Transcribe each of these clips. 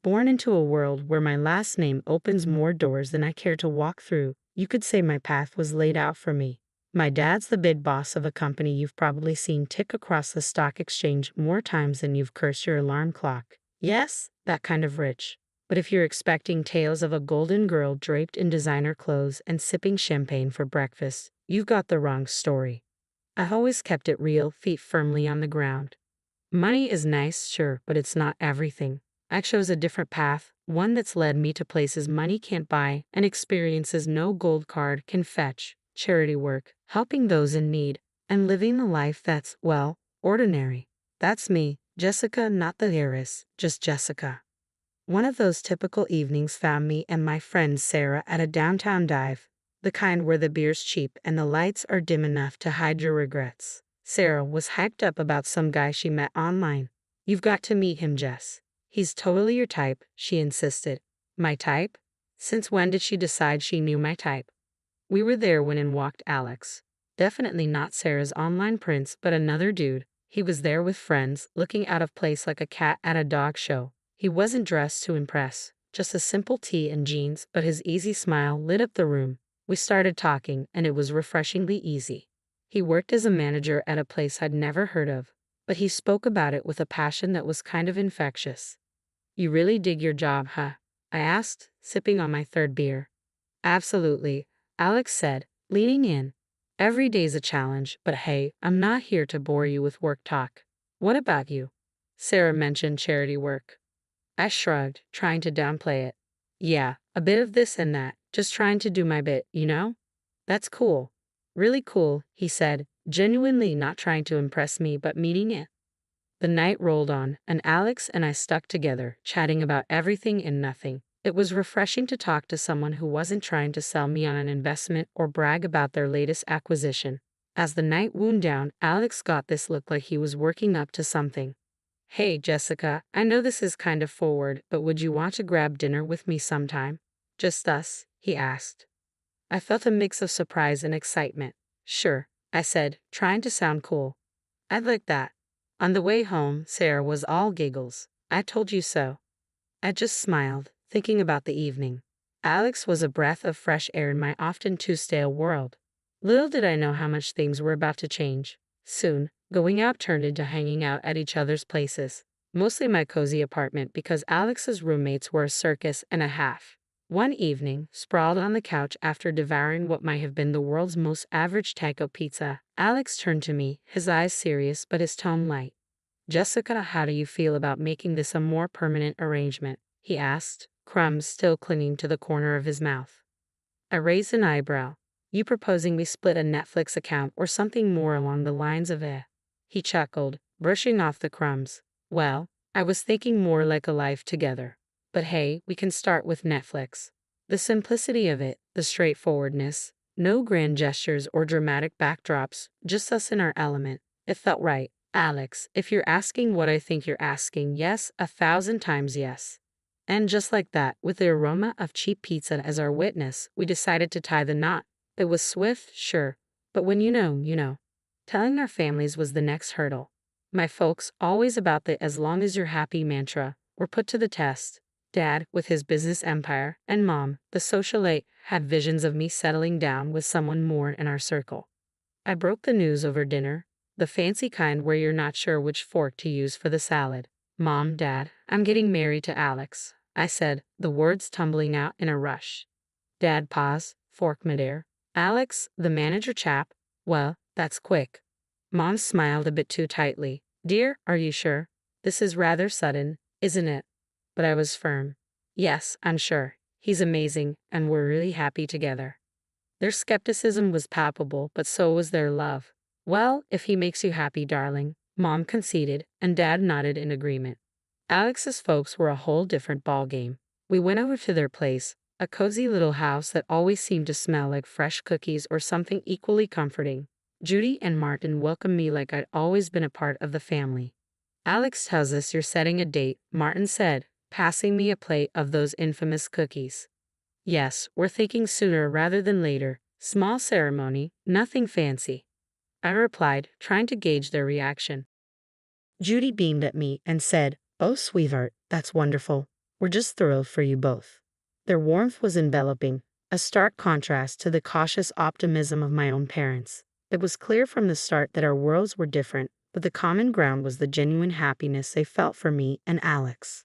born into a world where my last name opens more doors than I care to walk through. You could say my path was laid out for me. My dad's the big boss of a company you've probably seen tick across the stock exchange more times than you've cursed your alarm clock. Yes, that kind of rich. But if you're expecting tales of a golden girl draped in designer clothes and sipping champagne for breakfast, you've got the wrong story. I always kept it real, feet firmly on the ground. Money is nice, sure, but it's not everything. I chose a different path, one that's led me to places money can't buy and experiences no gold card can fetch. Charity work, helping those in need, and living a life that's, well, ordinary. That's me, Jessica, not the heiress, just Jessica. One of those typical evenings found me and my friend Sarah at a downtown dive, the kind where the beer's cheap and the lights are dim enough to hide your regrets. Sarah was hyped up about some guy she met online. You've got to meet him, Jess. He's totally your type, she insisted. My type? Since when did she decide she knew my type? We were there when in walked Alex. Definitely not Sarah's online prince, but another dude. He was there with friends, looking out of place like a cat at a dog show. He wasn't dressed to impress, just a simple tee and jeans, but his easy smile lit up the room. We started talking, and it was refreshingly easy. He worked as a manager at a place I'd never heard of, but he spoke about it with a passion that was kind of infectious. You really dig your job, huh? I asked, sipping on my third beer. Absolutely, Alex said, leaning in. Every day's a challenge, but hey, I'm not here to bore you with work talk. What about you? Sarah mentioned charity work. I shrugged, trying to downplay it. Yeah, a bit of this and that, just trying to do my bit, you know? That's cool. Really cool, he said, genuinely not trying to impress me but meaning it. The night rolled on, and Alex and I stuck together, chatting about everything and nothing. It was refreshing to talk to someone who wasn't trying to sell me on an investment or brag about their latest acquisition. As the night wound down, Alex got this look like he was working up to something. Hey, Jessica, I know this is kind of forward, but would you want to grab dinner with me sometime? Just us, he asked. I felt a mix of surprise and excitement. Sure, I said, trying to sound cool. I'd like that. On the way home, Sarah was all giggles. I told you so. I just smiled, thinking about the evening. Alex was a breath of fresh air in my often too stale world. Little did I know how much things were about to change. Soon, going out turned into hanging out at each other's places. Mostly my cozy apartment because Alex's roommates were a circus and a half. One evening, sprawled on the couch after devouring what might have been the world's most average taco pizza, Alex turned to me, his eyes serious but his tone light. Jessica, how do you feel about making this a more permanent arrangement? He asked, crumbs still clinging to the corner of his mouth. I raised an eyebrow. You proposing we split a Netflix account or something more along the lines of eh? He chuckled, brushing off the crumbs. Well, I was thinking more like a life together. But hey, we can start with Netflix. The simplicity of it, the straightforwardness, no grand gestures or dramatic backdrops, just us in our element. It felt right. Alex, if you're asking what I think you're asking, yes, 1,000 times yes. And just like that, with the aroma of cheap pizza as our witness, we decided to tie the knot. It was swift, sure, but when you know, you know. Telling our families was the next hurdle. My folks, always about the as long as you're happy mantra, were put to the test. Dad, with his business empire, and Mom, the socialite, had visions of me settling down with someone more in our circle. I broke the news over dinner, the fancy kind where you're not sure which fork to use for the salad. Mom, Dad, I'm getting married to Alex, I said, the words tumbling out in a rush. Dad paused, fork midair. Alex, the manager chap? Well, that's quick. Mom smiled a bit too tightly. Dear, are you sure? This is rather sudden, isn't it? But I was firm. Yes, I'm sure. He's amazing, and we're really happy together. Their skepticism was palpable, but so was their love. Well, if he makes you happy, darling, Mom conceded, and Dad nodded in agreement. Alex's folks were a whole different ballgame. We went over to their place, a cozy little house that always seemed to smell like fresh cookies or something equally comforting. Judy and Martin welcomed me like I'd always been a part of the family. Alex tells us you're setting a date, Martin said, passing me a plate of those infamous cookies. Yes, we're thinking sooner rather than later. Small ceremony, nothing fancy. I replied, trying to gauge their reaction. Judy beamed at me and said, Oh, sweetheart, that's wonderful. We're just thrilled for you both." Their warmth was enveloping, a stark contrast to the cautious optimism of my own parents. It was clear from the start that our worlds were different, but the common ground was the genuine happiness they felt for me and Alex.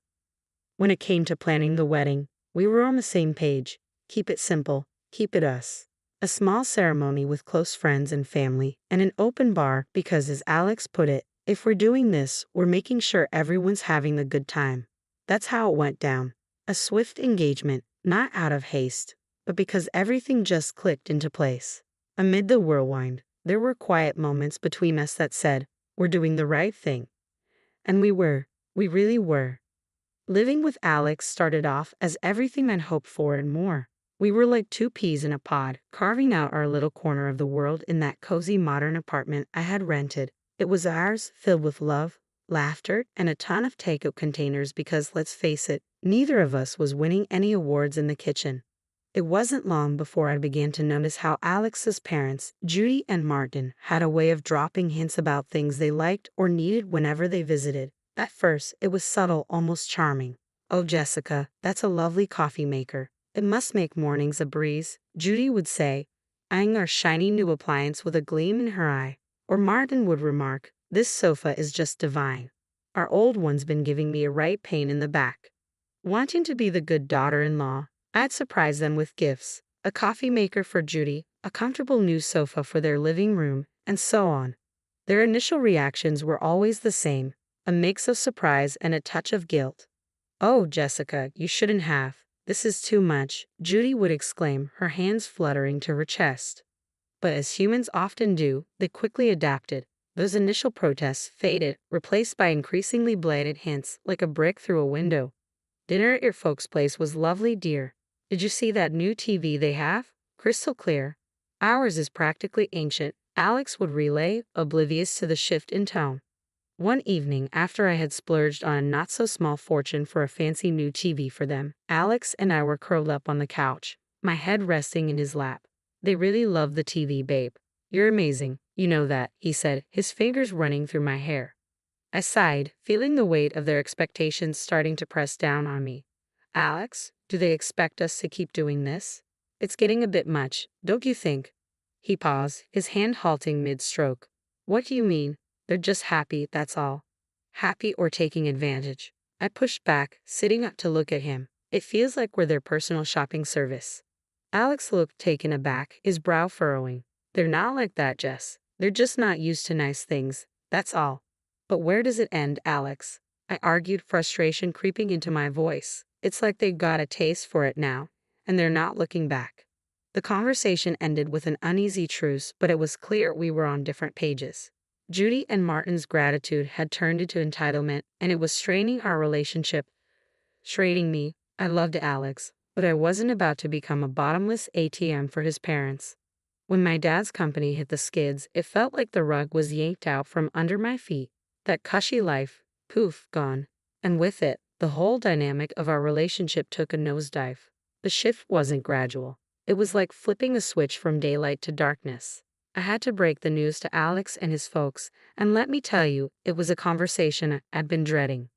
When it came to planning the wedding, we were on the same page. Keep it simple, keep it us. A small ceremony with close friends and family, and an open bar because, as Alex put it, if we're doing this, we're making sure everyone's having a good time. That's how it went down. A swift engagement, not out of haste, but because everything just clicked into place. Amid the whirlwind, there were quiet moments between us that said, we're doing the right thing. And we really were. Living with Alex started off as everything I'd hoped for and more. We were like two peas in a pod, carving out our little corner of the world in that cozy modern apartment I had rented. It was ours, filled with love, laughter, and a ton of takeout containers because, let's face it, neither of us was winning any awards in the kitchen. It wasn't long before I began to notice how Alex's parents, Judy and Martin, had a way of dropping hints about things they liked or needed whenever they visited. At first, it was subtle, almost charming. "Oh, Jessica, that's a lovely coffee maker. It must make mornings a breeze," Judy would say, eyeing our shiny new appliance with a gleam in her eye. Or Martin would remark, "This sofa is just divine. Our old one's been giving me a right pain in the back." Wanting to be the good daughter-in-law, I'd surprise them with gifts, a coffee maker for Judy, a comfortable new sofa for their living room, and so on. Their initial reactions were always the same, a mix of surprise and a touch of guilt. "Oh, Jessica, you shouldn't have. This is too much," Judy would exclaim, her hands fluttering to her chest. But as humans often do, they quickly adapted. Those initial protests faded, replaced by increasingly bladed hints like a brick through a window. "Dinner at your folks' place was lovely, dear. Did you see that new TV they have? Crystal clear. Ours is practically ancient," Alex would relay, oblivious to the shift in tone. One evening, after I had splurged on a not-so-small fortune for a fancy new TV for them, Alex and I were curled up on the couch, my head resting in his lap. "They really love the TV, babe. You're amazing, you know that," he said, his fingers running through my hair. I sighed, feeling the weight of their expectations starting to press down on me. "Alex, do they expect us to keep doing this? It's getting a bit much, don't you think?" He paused, his hand halting mid-stroke. "What do you mean? They're just happy, that's all." "Happy or taking advantage?" I pushed back, sitting up to look at him. "It feels like we're their personal shopping service." Alex looked taken aback, his brow furrowing. "They're not like that, Jess. They're just not used to nice things, that's all." "But where does it end, Alex?" I argued, frustration creeping into my voice. "It's like they've got a taste for it now, and they're not looking back." The conversation ended with an uneasy truce, but it was clear we were on different pages. Judy and Martin's gratitude had turned into entitlement, and it was straining our relationship. Straining me. I loved Alex, but I wasn't about to become a bottomless ATM for his parents. When my dad's company hit the skids, it felt like the rug was yanked out from under my feet. That cushy life, poof, gone. And with it, the whole dynamic of our relationship took a nosedive. The shift wasn't gradual. It was like flipping a switch from daylight to darkness. I had to break the news to Alex and his folks, and let me tell you, it was a conversation I'd been dreading.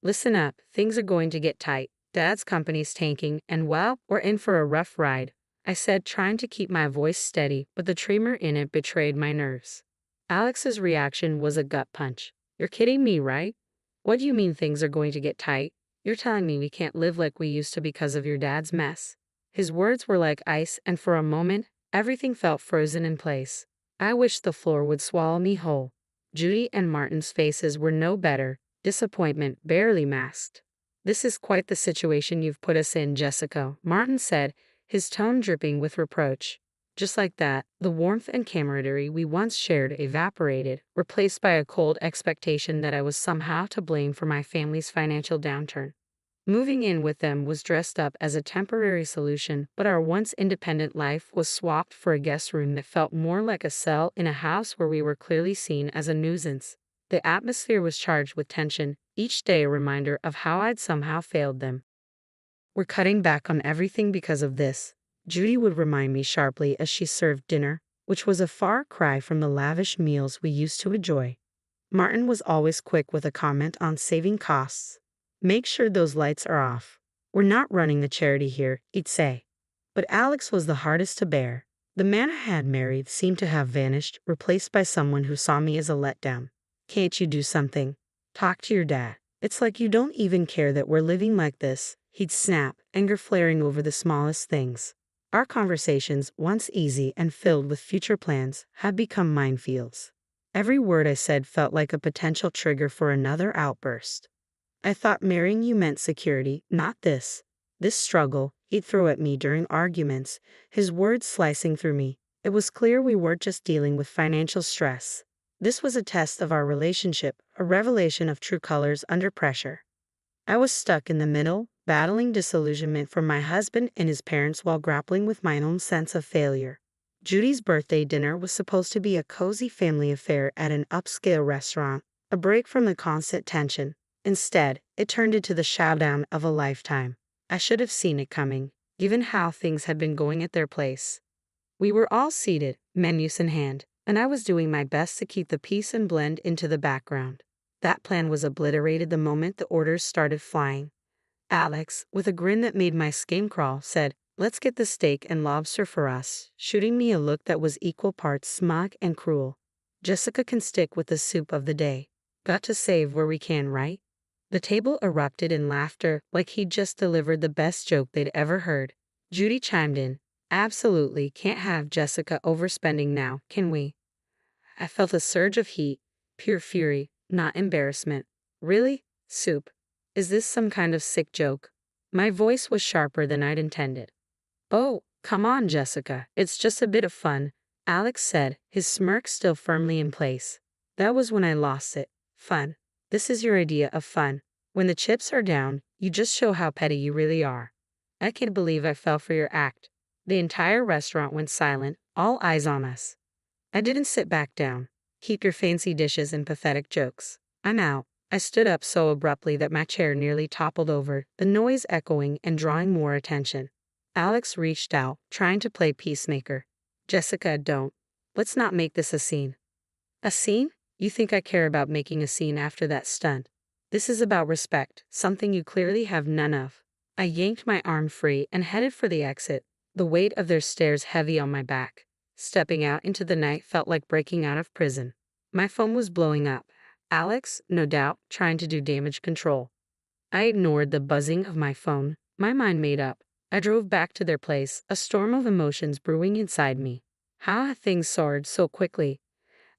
"Listen up, things are going to get tight. Dad's company's tanking, and well, we're in for a rough ride," I said, trying to keep my voice steady, but the tremor in it betrayed my nerves. Alex's reaction was a gut punch. "You're kidding me, right? What do you mean things are going to get tight? You're telling me we can't live like we used to because of your dad's mess?" His words were like ice, and for a moment, everything felt frozen in place. I wished the floor would swallow me whole. Judy and Martin's faces were no better, disappointment barely masked. "This is quite the situation you've put us in, Jessica," Martin said, his tone dripping with reproach. Just like that, the warmth and camaraderie we once shared evaporated, replaced by a cold expectation that I was somehow to blame for my family's financial downturn. Moving in with them was dressed up as a temporary solution, but our once independent life was swapped for a guest room that felt more like a cell in a house where we were clearly seen as a nuisance. The atmosphere was charged with tension, each day a reminder of how I'd somehow failed them. "We're cutting back on everything because of this," Judy would remind me sharply as she served dinner, which was a far cry from the lavish meals we used to enjoy. Martin was always quick with a comment on saving costs. Make sure those lights are off. We're not running the charity here, he'd say. But Alex was the hardest to bear. The man I had married seemed to have vanished, replaced by someone who saw me as a letdown. Can't you do something? Talk to your dad. It's like you don't even care that we're living like this, he'd snap, anger flaring over the smallest things. Our conversations, once easy and filled with future plans, had become minefields. Every word I said felt like a potential trigger for another outburst. I thought marrying you meant security, not this. This struggle, he'd throw at me during arguments, his words slicing through me. It was clear we weren't just dealing with financial stress. This was a test of our relationship, a revelation of true colors under pressure. I was stuck in the middle, battling disillusionment from my husband and his parents while grappling with my own sense of failure. Judy's birthday dinner was supposed to be a cozy family affair at an upscale restaurant, a break from the constant tension. Instead, it turned into the showdown of a lifetime. I should have seen it coming, given how things had been going at their place. We were all seated, menus in hand, and I was doing my best to keep the peace and blend into the background. That plan was obliterated the moment the orders started flying. Alex, with a grin that made my skin crawl, said, "Let's get the steak and lobster for us," shooting me a look that was equal parts smug and cruel. Jessica can stick with the soup of the day. Got to save where we can, right? The table erupted in laughter like he'd just delivered the best joke they'd ever heard. Judy chimed in, "Absolutely can't have Jessica overspending now, can we?" I felt a surge of heat, pure fury, not embarrassment. "Really? Soup? Is this some kind of sick joke?" My voice was sharper than I'd intended. "Oh, come on, Jessica, it's just a bit of fun," Alex said, his smirk still firmly in place. That was when I lost it. Fun. This is your idea of fun. When the chips are down, you just show how petty you really are. I can't believe I fell for your act. The entire restaurant went silent, all eyes on us. I didn't sit back down. Keep your fancy dishes and pathetic jokes. I'm out. I stood up so abruptly that my chair nearly toppled over, the noise echoing and drawing more attention. Alex reached out, trying to play peacemaker. "Jessica, don't. Let's not make this a scene." "A scene? You think I care about making a scene after that stunt? This is about respect, something you clearly have none of." I yanked my arm free and headed for the exit, the weight of their stares heavy on my back. Stepping out into the night felt like breaking out of prison. My phone was blowing up. Alex, no doubt, trying to do damage control. I ignored the buzzing of my phone, my mind made up. I drove back to their place, a storm of emotions brewing inside me. How had things soared so quickly?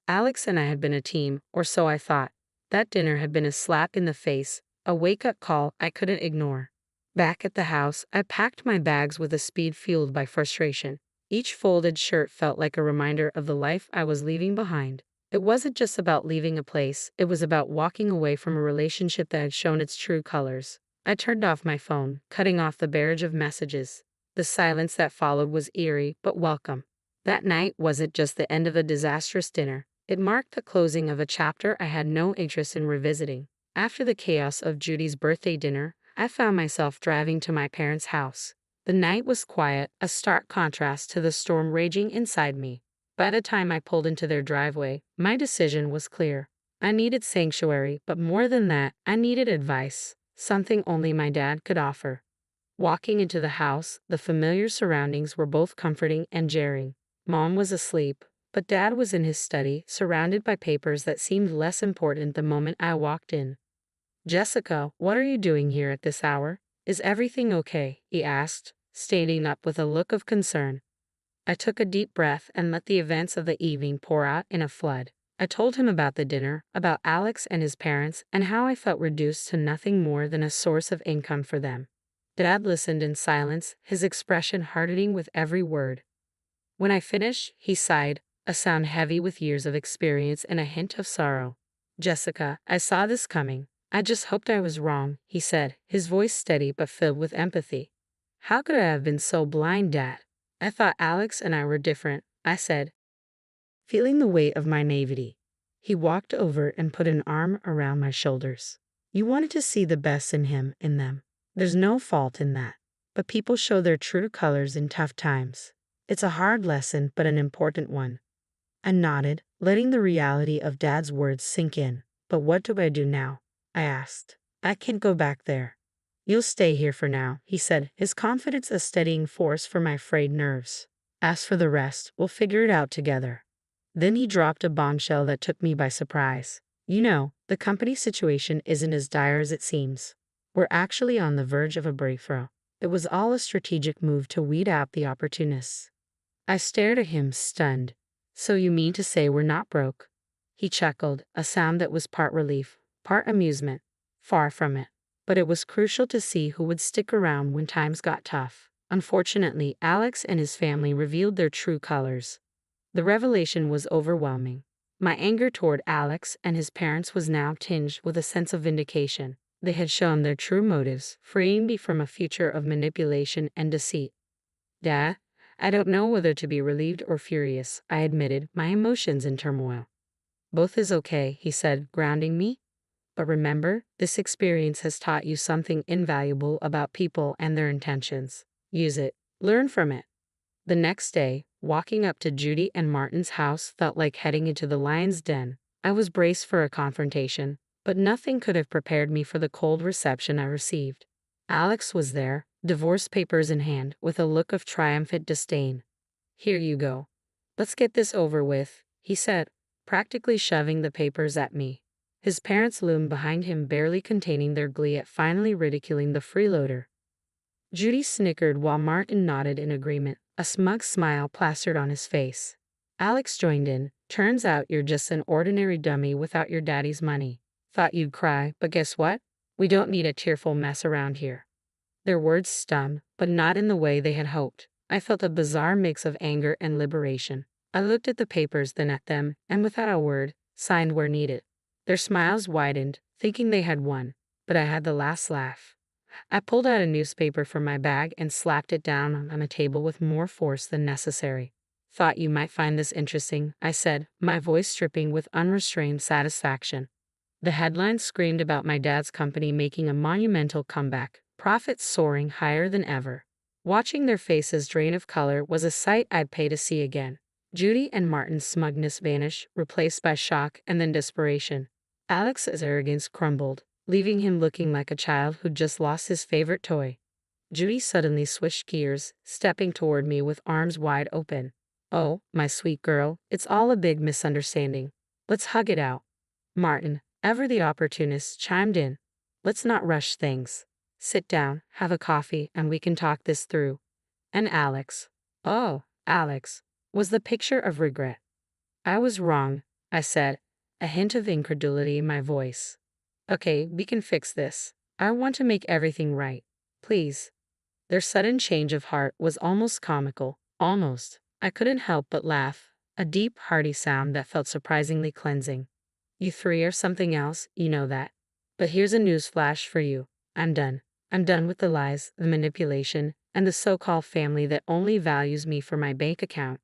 Alex and I had been a team, or so I thought. That dinner had been a slap in the face, a wake-up call I couldn't ignore. Back at the house, I packed my bags with a speed fueled by frustration. Each folded shirt felt like a reminder of the life I was leaving behind. It wasn't just about leaving a place, it was about walking away from a relationship that had shown its true colors. I turned off my phone, cutting off the barrage of messages. The silence that followed was eerie, but welcome. That night wasn't just the end of a disastrous dinner. It marked the closing of a chapter I had no interest in revisiting. After the chaos of Judy's birthday dinner, I found myself driving to my parents' house. The night was quiet, a stark contrast to the storm raging inside me. By the time I pulled into their driveway, my decision was clear. I needed sanctuary, but more than that, I needed advice, something only my dad could offer. Walking into the house, the familiar surroundings were both comforting and jarring. Mom was asleep, but Dad was in his study, surrounded by papers that seemed less important the moment I walked in. "Jessica, what are you doing here at this hour? Is everything okay?" he asked, standing up with a look of concern. I took a deep breath and let the events of the evening pour out in a flood. I told him about the dinner, about Alex and his parents, and how I felt reduced to nothing more than a source of income for them. Dad listened in silence, his expression hardening with every word. When I finished, he sighed, a sound heavy with years of experience and a hint of sorrow. "Jessica, I saw this coming. I just hoped I was wrong," he said, his voice steady but filled with empathy. "How could I have been so blind, Dad? I thought Alex and I were different," I said, feeling the weight of my naivety. He walked over and put an arm around my shoulders. "You wanted to see the best in him, in them. There's no fault in that. But people show their true colors in tough times. It's a hard lesson, but an important one." I nodded, letting the reality of Dad's words sink in. "But what do I do now?" I asked. I can't go back there. You'll stay here for now, he said, his confidence a steadying force for my frayed nerves. As for the rest, we'll figure it out together. Then he dropped a bombshell that took me by surprise. You know, the company situation isn't as dire as it seems. We're actually on the verge of a breakthrough. It was all a strategic move to weed out the opportunists. I stared at him, stunned. So you mean to say we're not broke? He chuckled, a sound that was part relief, part amusement. Far from it. But it was crucial to see who would stick around when times got tough. Unfortunately, Alex and his family revealed their true colors. The revelation was overwhelming. My anger toward Alex and his parents was now tinged with a sense of vindication. They had shown their true motives, freeing me from a future of manipulation and deceit. Dad, I don't know whether to be relieved or furious, I admitted, my emotions in turmoil. Both is okay, he said, grounding me. But remember, this experience has taught you something invaluable about people and their intentions. Use it. Learn from it. The next day, walking up to Judy and Martin's house felt like heading into the lion's den. I was braced for a confrontation, but nothing could have prepared me for the cold reception I received. Alex was there, divorce papers in hand, with a look of triumphant disdain. Here you go. Let's get this over with, he said, practically shoving the papers at me. His parents loomed behind him, barely containing their glee at finally ridiculing the freeloader. Judy snickered while Martin nodded in agreement, a smug smile plastered on his face. Alex joined in. Turns out you're just an ordinary dummy without your daddy's money. Thought you'd cry, but guess what? We don't need a tearful mess around here. Their words stung, but not in the way they had hoped. I felt a bizarre mix of anger and liberation. I looked at the papers, then at them, and without a word, signed where needed. Their smiles widened, thinking they had won, but I had the last laugh. I pulled out a newspaper from my bag and slapped it down on a table with more force than necessary. Thought you might find this interesting, I said, my voice dripping with unrestrained satisfaction. The headline screamed about my dad's company making a monumental comeback, profits soaring higher than ever. Watching their faces drain of color was a sight I'd pay to see again. Judy and Martin's smugness vanished, replaced by shock and then desperation. Alex's arrogance crumbled, leaving him looking like a child who'd just lost his favorite toy. Judy suddenly switched gears, stepping toward me with arms wide open. Oh, my sweet girl, it's all a big misunderstanding. Let's hug it out. Martin, ever the opportunist, chimed in. Let's not rush things. Sit down, have a coffee, and we can talk this through. And Alex. Oh, Alex. Was the picture of regret. I was wrong, I said, a hint of incredulity in my voice. Okay, we can fix this. I want to make everything right. Please. Their sudden change of heart was almost comical. Almost. I couldn't help but laugh, a deep, hearty sound that felt surprisingly cleansing. You three are something else, you know that. But here's a newsflash for you. I'm done. I'm done with the lies, the manipulation, and the so-called family that only values me for my bank account.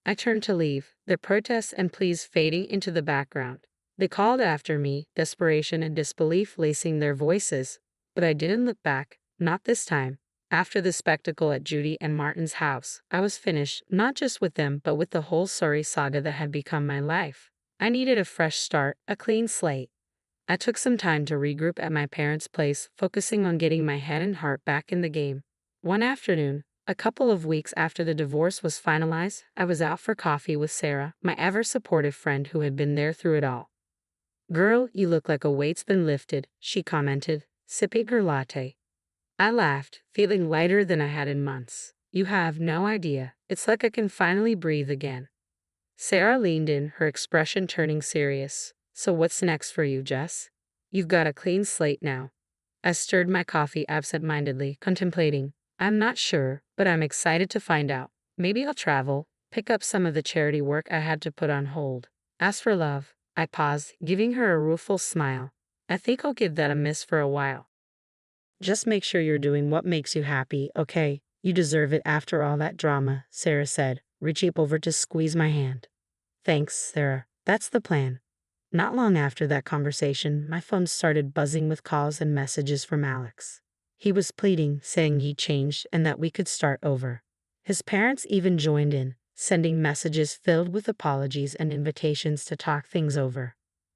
I turned to leave, their protests and pleas fading into the background. They called after me, desperation and disbelief lacing their voices, but I didn't look back, not this time. After the spectacle at Judy and Martin's house, I was finished, not just with them, but with the whole sorry saga that had become my life. I needed a fresh start, a clean slate. I took some time to regroup at my parents' place, focusing on getting my head and heart back in the game. One afternoon, a couple of weeks after the divorce was finalized, I was out for coffee with Sarah, my ever-supportive friend who had been there through it all. Girl, you look like a weight's been lifted, she commented, sipping her latte. I laughed, feeling lighter than I had in months. You have no idea. It's like I can finally breathe again. Sarah leaned in, her expression turning serious. So what's next for you, Jess? You've got a clean slate now. I stirred my coffee absent-mindedly, contemplating. I'm not sure, but I'm excited to find out. Maybe I'll travel, pick up some of the charity work I had to put on hold. As for love, I paused, giving her a rueful smile. I think I'll give that a miss for a while. Just make sure you're doing what makes you happy, okay? You deserve it after all that drama, Sarah said, reaching over to squeeze my hand. Thanks, Sarah. That's the plan. Not long after that conversation, my phone started buzzing with calls and messages from Alex. He was pleading, saying he'd changed and that we could start over. His parents even joined in, sending messages filled with apologies and invitations to talk things over.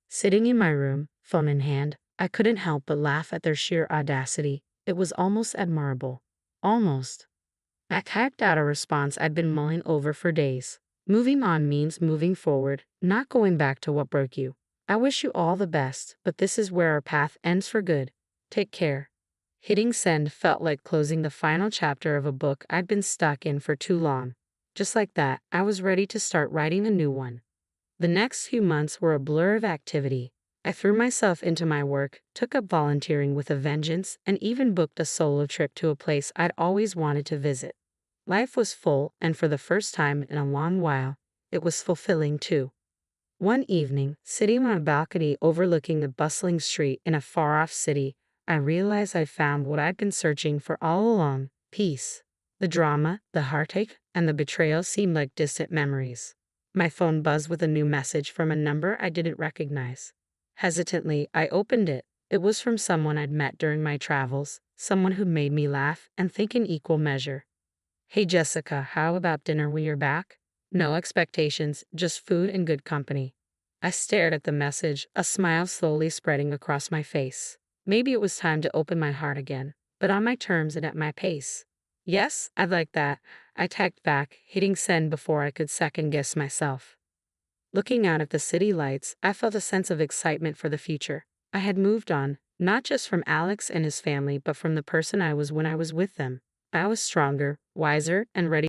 Sitting in my room, phone in hand, I couldn't help but laugh at their sheer audacity. It was almost admirable. Almost. I typed out a response I'd been mulling over for days. Moving on means moving forward, not going back to what broke you. I wish you all the best, but this is where our path ends for good. Take care. Hitting send felt like closing the final chapter of a book I'd been stuck in for too long. Just like that, I was ready to start writing a new one. The next few months were a blur of activity. I threw myself into my work, took up volunteering with a vengeance, and even booked a solo trip to a place I'd always wanted to visit. Life was full, and for the first time in a long while, it was fulfilling too. One evening, sitting on a balcony overlooking a bustling street in a far-off city, I realized I'd found what I'd been searching for all along: peace. The drama, the heartache, and the betrayal seemed like distant memories. My phone buzzed with a new message from a number I didn't recognize. Hesitantly, I opened it. It was from someone I'd met during my travels, someone who made me laugh and think in equal measure. "Hey Jessica, how about dinner when you're back? No expectations, just food and good company." I stared at the message, a smile slowly spreading across my face. Maybe it was time to open my heart again, but on my terms and at my pace. "Yes, I'd like that," I typed back, hitting send before I could second-guess myself. Looking out at the city lights, I felt a sense of excitement for the future. I had moved on, not just from Alex and his family, but from the person I was when I was with them. I was stronger, wiser, and ready